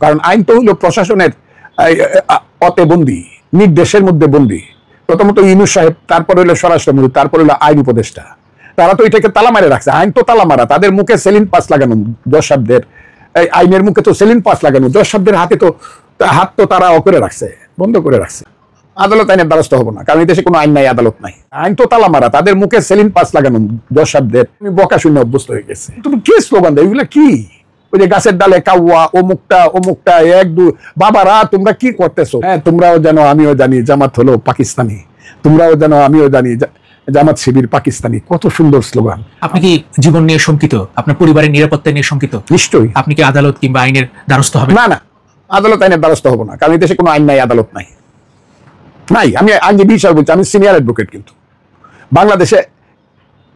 কারণ আইন তো হলো প্রশাসনের অতে বন্দী, নির্দেশের মধ্যে বন্দী। প্রথমত ইউনূস সাহেব, তারপর হলো স্বরাষ্ট্রমন্ত্রী, তারপর হলো আইন উপদেষ্টা। তারা তো এটাকে তালা মারে রাখছে। আইন তো তালা মারা, তাদের মুখে সেলিন পাস লাগানো। জজ সাহেবদের এই আইনের মুখে তো সেলিন পাস লাগানো, জজ সাহেবদের হাতে তো হাত তো তারা করে রাখছে, বন্ধ করে রাখছে। আদালত আইনের দ্বারস্থ হবো না, কারণ এই দেশে কোনো আইন নাই, আদালত নাই। আইন তো তালা মারা, তাদের মুখে সেলিন পাস লাগানো জজ সাহেবদের। বকা শূন্য অভ্যস্ত হয়ে গেছে। তুমি কি স্লোগান দেয় এগুলো? কি ওই যে গাছের ডালে কাউয়া, অমুকটা অমুকটা, এক দু, বাবারা তোমরা কি করতেছো? হ্যাঁ, তোমরাও জানো আমিও জানি জামাত হলো পাকিস্তানি, তোমরাও জানো আমিও জানি জামাত শিবির পাকিস্তানি। কত সুন্দর স্লোগান। আপনি কি জীবন নিয়ে শঙ্কিত? আপনার পরিবারের নিরাপত্তা নিয়ে শঙ্কিত? নিশ্চয়ই। আপনি কি আদালত কিংবা আইনের দ্বারস্থ হবেন? না, আদালত আইনের দ্বারস্থ হবো না, কারণ এই দেশে কোনো আইন নাই, আদালত নাই। আমি আইনজীবী হিসাবে বলছি, আমি সিনিয়র অ্যাডভোকেট, কিন্তু বাংলাদেশে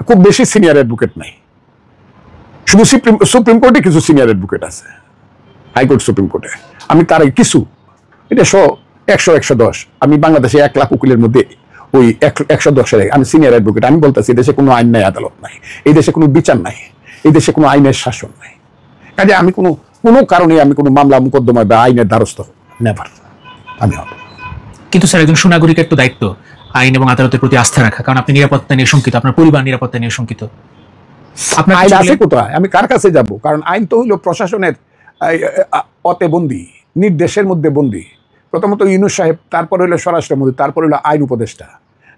খুব বেশি সিনিয়র অ্যাডভোকেট নাই। শুধু সুপ্রিম কোর্টে কিছু সিনিয়র অ্যাডভোকেট আছে, হাইকোর্ট, সুপ্রিম কোর্টে। আমি তার কিছু, এটা 100-110, আমি বাংলাদেশে 1 লাখ উকিলের মধ্যে ওই 110-এর আমি সিনিয়র অ্যাডভোকেট। আমি বলতেছি এই দেশে কোনো আইন নাই, আদালত নাই, এই দেশে কোনো বিচার নাই, এই দেশে কোনো আইনের শাসন নাই। কাজে আমি কোনো কারণে আমি কোনো মামলা মোকদ্দমা বা আইনের দ্বারস্থ নেভার আমি হব। কিন্তু স্যার, একজন সুনাগরিকের তো দায়িত্ব আইন এবং আদালতের প্রতি আস্থা রাখা, কারণ আপনি নিরাপত্তা নিয়ে শঙ্কিত, আপনার পরিবার নিরাপত্তা নিয়ে শঙ্কিত। আপনার আইন আছে কোথায়? আমি কার কাছে যাব? কারণ আইন তো হইল প্রশাসনের অতে বন্দী, নির্দেশের মধ্যে বন্দী। প্রথমত ইউনূস সাহেব, তারপর হইলো স্বরাষ্ট্রমন্ত্রী, তারপর হইলো আইন উপদেষ্টা।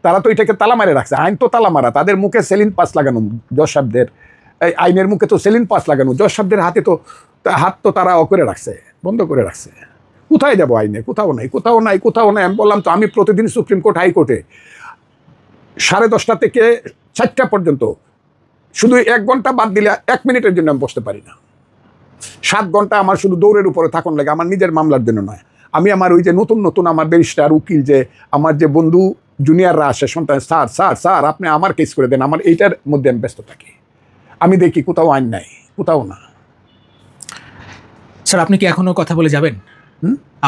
তারা তো এটাকে তালা মারে রাখছে। আইন তো তালা মারা, তাদের মুখে সেলিন পাস লাগানো। জজ সাহেবদের এই আইনের মুখে তো সেলিন পাস লাগানো, জজ সাহেবদের হাতে তো হাত তো তারা করে রাখছে, বন্ধ করে রাখছে। কোথায় যাব আইনে? কোথাও নাই, কোথাও নাই, কোথাও নাই। আমি বললাম তো, আমি প্রতিদিন সুপ্রিম কোর্ট, হাইকোর্টে 10:30 থেকে 4টা পর্যন্ত, শুধু 1 ঘন্টা বাদ দিলে 1 মিনিটের জন্য আমি বসতে পারি না। 7 ঘন্টা আমার শুধু দৌড়ের উপরে থাকুন লাগে, আমার নিজের মামলার জন্য নয়। আমি আমার ওই যে নতুন আমার ব্যারিস্টার, উকিল, যে আমার যে বন্ধু জুনিয়ররা আসে, সন্তান, স্যার আপনি আমার কেস করে দেন, আমার এইটার মধ্যে আমি ব্যস্ত থাকি। আমি দেখি কোথাও আইন নাই, কোথাও না। স্যার, আপনি কি এখনো কথা বলে যাবেন?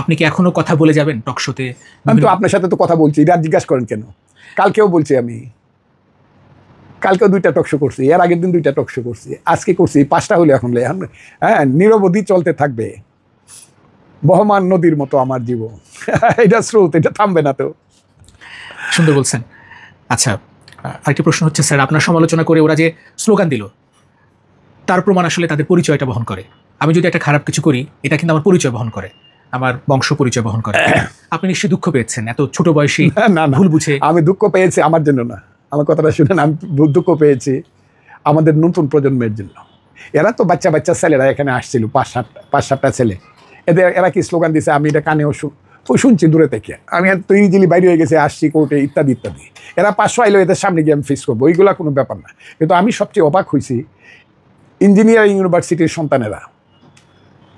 আপনি কি এখনো কথা বলে যাবেন টক শোতে? আমি তো আপনার সাথে তো কথা বলছি, রাত জিজ্ঞাসা করেন কেন? কালকেও বলছি, আমি কালকেও 2টা টক শো করছি, এর আগের দিন 2টা টক শো করছি, আজকে করছি 5টা হলে এখন। হ্যাঁ, নিরবধি চলতে থাকবে বহমান নদীর মতো আমার জীবন। এটা স্রোত, এটা থামবে না তো। সুন্দর বলছেন। আচ্ছা, আরেকটি প্রশ্ন হচ্ছে স্যার, আপনার সমালোচনা করে ওরা যে স্লোগান দিল, তার প্রমাণ আসলে তাদের পরিচয়টা বহন করে। আমি যদি একটা খারাপ কিছু করি, এটা কিন্তু আমার পরিচয় বহন করে, আমার বংশ পরিচয় বহন করে। আপনি নিশ্চয়ই দুঃখ পেয়েছেন এত ছোট বয়সী ভুল বুঝে। আমি দুঃখ পেয়েছি আমার জন্য না, আমার কথাটা শুনেন। আমি দুঃখ পেয়েছি আমাদের নতুন প্রজন্মের জন্য। এরা তো বাচ্চা ছেলেরা এখানে আসছিল, 5-7টা ছেলে। এরা কি স্লোগান দিছে, আমি এটা কানেও শুনছি দূরে থেকে। আমি তো ইজিলি বাইরে হয়ে গেছে, আসছি কোর্টে, ইত্যাদি ইত্যাদি। এরা 500 আইলো, এদের সামনে গিয়ে আমি ফেস করবো, ওইগুলা কোনো ব্যাপার না। কিন্তু আমি সবচেয়ে অবাক হয়েছি, ইঞ্জিনিয়ারিং ইউনিভার্সিটির সন্তানেরা,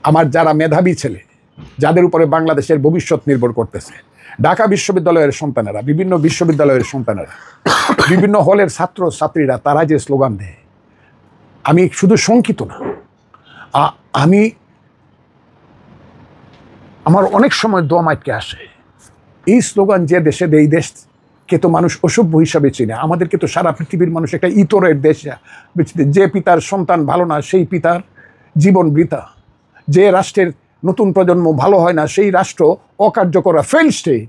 আমার যারা মেধাবী ছেলে, যাদের উপরে বাংলাদেশের ভবিষ্যৎ নির্ভর করতেছে, ঢাকা বিশ্ববিদ্যালয়ের সন্তানেরা, বিভিন্ন বিশ্ববিদ্যালয়ের সন্তানেরা, বিভিন্ন হলের ছাত্রছাত্রীরা, তারা যে স্লোগান দেয়, আমি শুধু শঙ্কিত না, আমার অনেক সময় দম আটকে আসে। এই স্লোগান যে দেশে দেয়, এই দেশকে তো মানুষ অসভ্য হিসাবে চিনে। আমাদেরকে তো সারা পৃথিবীর মানুষ একটা ইতরের দেশ, যে পিতার সন্তান ভালো না সেই পিতার জীবন বৃথা, যে রাষ্ট্রের নতুন প্রজন্ম ভালো হয় না সেই রাষ্ট্র অকার্যকর, ফেল স্টেট।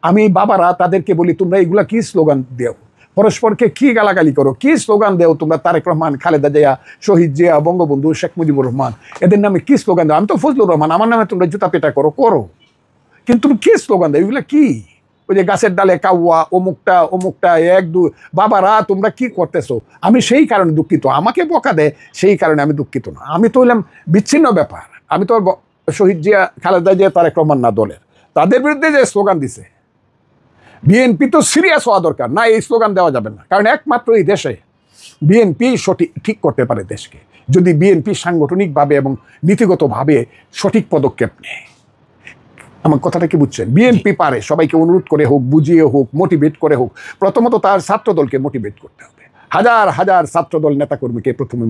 আমি বাবারা তাদেরকে বলি, তোমরা এইগুলা কি স্লোগান দেও, পরস্পরকে কি গালাগালি করো, কি স্লোগান দেও তোমরা? তারেক রহমান, খালেদা জিয়া, শহীদ জিয়া, বঙ্গবন্ধু শেখ মুজিবুর রহমান, এদের নামে কি স্লোগান দেও? আমি তো ফজলুর রহমান, আমার নামে তোমরা জুতা পেটা করো, কিন্তু তুমি কি স্লোগান দেও? এগুলা কি? ওই যে গাছের ডালে কাউয়া, অমুকটা, এক দু, বাবারা তোমরা কি করতেছো? আমি সেই কারণে দুঃখিত। আমাকে বকা দেয় সেই কারণে আমি দুঃখিত না। আমি তো হইলাম বিচ্ছিন্ন ব্যাপার। আমি তো শহীদ জিয়া, খালেদা জিয়া, তারেক রহমান না দলের। তাদের বিরুদ্ধে যে স্লোগান দিছে, বিএনপি তো সিরিয়াস হওয়া দরকার না, এই স্লোগান দেওয়া যাবে না। কারণ একমাত্র এই দেশে বিএনপি ঠিক করতে পারে দেশকে, যদি বিএনপি সাংগঠনিকভাবে এবং নীতিগতভাবে সঠিক পদক্ষেপ নেয়। আমার কথাটা কি বুঝছেন? বিএনপি পারে, সবাইকে অনুরোধ করে হোক, বুঝিয়ে হোক, মোটিভেট করে হোক। প্রথমত তার ছাত্রদলকে মোটিভেট করতে হবে। হাজার ছাত্রদল নেতাকর্মীকে প্রথমে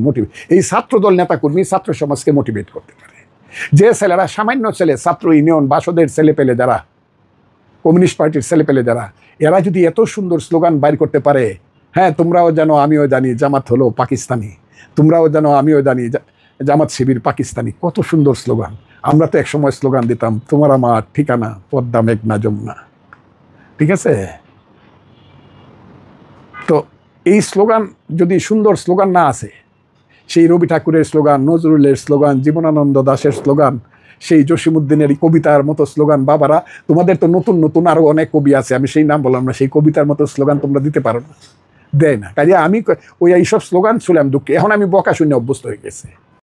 এই ছাত্রদল নেতাকর্মী ছাত্র সমাজকে মোটিভেট করতে পারে। যে ছেলেরা, সামান্য ছেলে, ছাত্র ইউনিয়ন, বাসদের ছেলে পেলে যারা, কমিউনিস্ট পার্টির ছেলে পেলে যারা, এরা যদি এত সুন্দর স্লোগান বাইর করতে পারে, হ্যাঁ, তোমরাও জানো আমিও জানি জামাত হলো পাকিস্তানি, তোমরাও জানো আমিও জানি জামাত শিবির পাকিস্তানি, কত সুন্দর স্লোগান। আমরা তো একসময় স্লোগান দিতাম, তোমার আমার ঠিকানা পদ্মা মেঘনা যমুনা, ঠিক আছে? তো এই স্লোগান যদি সুন্দর স্লোগান না আছে, সেই রবি ঠাকুরের স্লোগান, নজরুলের স্লোগান, জীবনানন্দ দাশের স্লোগান, সেই জসিমউদ্দিনের কবিতার মতো স্লোগান, বাবারা তোমাদের তো নতুন নতুন আরো অনেক কবি আছে, আমি সেই নাম বললাম না, সেই কবিতার মতো স্লোগান তোমরা দিতে পারো না, দেয় না। কাজে আমি ওই এইসব স্লোগান শুনলাম দুঃখে, এখন আমি বকা শূন্য অভ্যস্ত হয়ে গেছে।